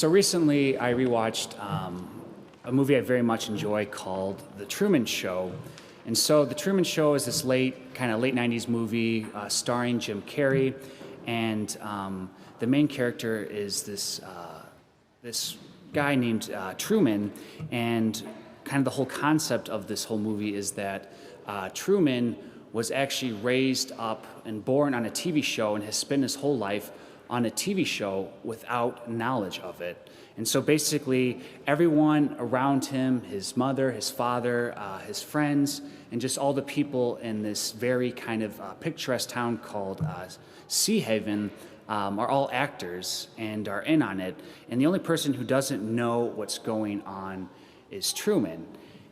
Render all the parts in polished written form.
So recently, I rewatched a movie I very much enjoy called The Truman Show. And so, The Truman Show is this late '90s movie starring Jim Carrey, and the main character is this guy named Truman, and kind of the whole concept of this whole movie is that Truman was actually raised up and born on a TV show and has spent his whole life on a TV show without knowledge of it. And so basically, everyone around him, his mother, his father, his friends, and just all the people in this very kind of picturesque town called Sea Haven are all actors and are in on it. And the only person who doesn't know what's going on is Truman.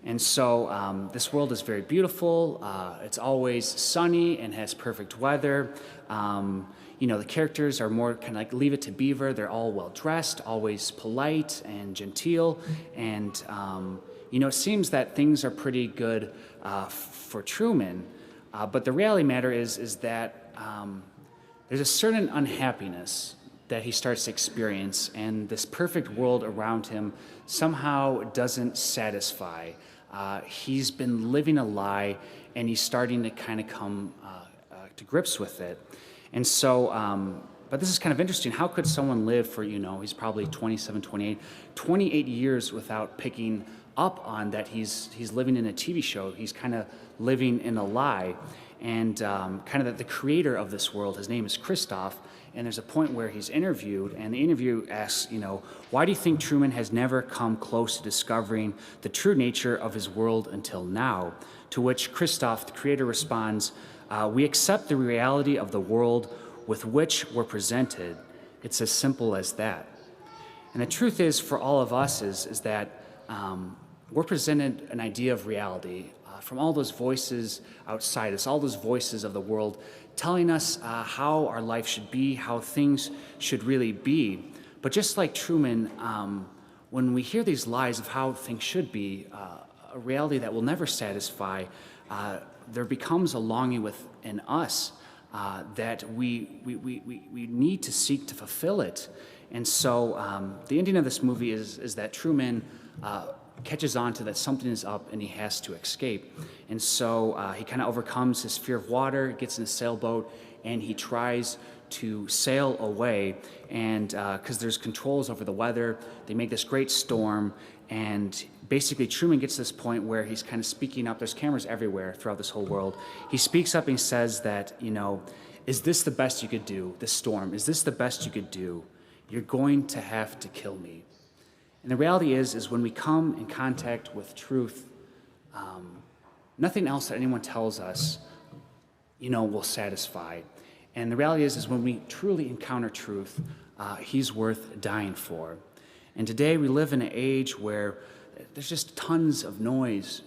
And so this world is very beautiful. It's always sunny and has perfect weather. The characters are more kind of like Leave It to Beaver. They're all well dressed, always polite and genteel. And, it seems that things are pretty good for Truman. But the reality matter is that there's a certain unhappiness that he starts to experience, and this perfect world around him somehow doesn't satisfy. He's been living a lie, and he's starting to kind of come to grips with it. And so, but this is kind of interesting. How could someone live for, he's probably 27, 28 years without picking up on that he's living in a TV show? He's kind of living in a lie. And kind of the creator of this world, his name is Christof, and there's a point where he's interviewed, and the interview asks, why do you think Truman has never come close to discovering the true nature of his world until now? To which Christof, the creator, responds, we accept the reality of the world with which we're presented. It's as simple as that. And the truth is, for all of us, is that we're presented an idea of reality from all those voices outside us, all those voices of the world telling us how our life should be, how things should really be. But just like Truman, when we hear these lies of how things should be, a reality that will never satisfy, there becomes a longing within us that we need to seek to fulfill it. And so the ending of this movie is that Truman catches on to that something is up and he has to escape. And so he kind of overcomes his fear of water, gets in a sailboat, and he tries to sail away. And because there's controls over the weather, they make this great storm. And basically, Truman gets to this point where he's kind of speaking up. There's cameras everywhere throughout this whole world. He speaks up and he says that, is this the best you could do, this storm? Is this the best you could do? You're going to have to kill me. And the reality is when we come in contact with truth, nothing else that anyone tells us, will satisfy. And the reality is when we truly encounter truth, he's worth dying for. And today we live in an age where there's just tons of noise,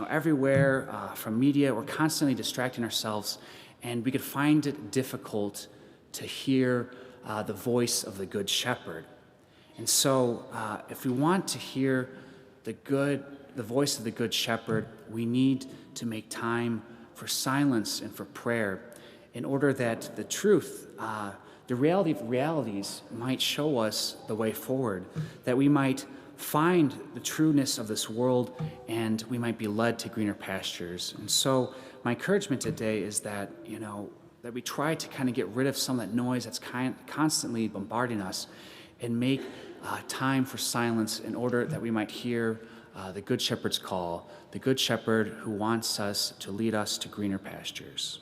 everywhere from media. We're constantly distracting ourselves, and we could find it difficult to hear the voice of the Good Shepherd. And so if we want to hear the voice of the Good Shepherd, we need to make time for silence and for prayer in order that the truth, the reality of realities might show us the way forward, that we might find the trueness of this world and we might be led to greener pastures. And so my encouragement today is that, that we try to kind of get rid of some of that noise that's constantly bombarding us and make time for silence in order that we might hear the Good Shepherd's call, the Good Shepherd who wants us to lead us to greener pastures.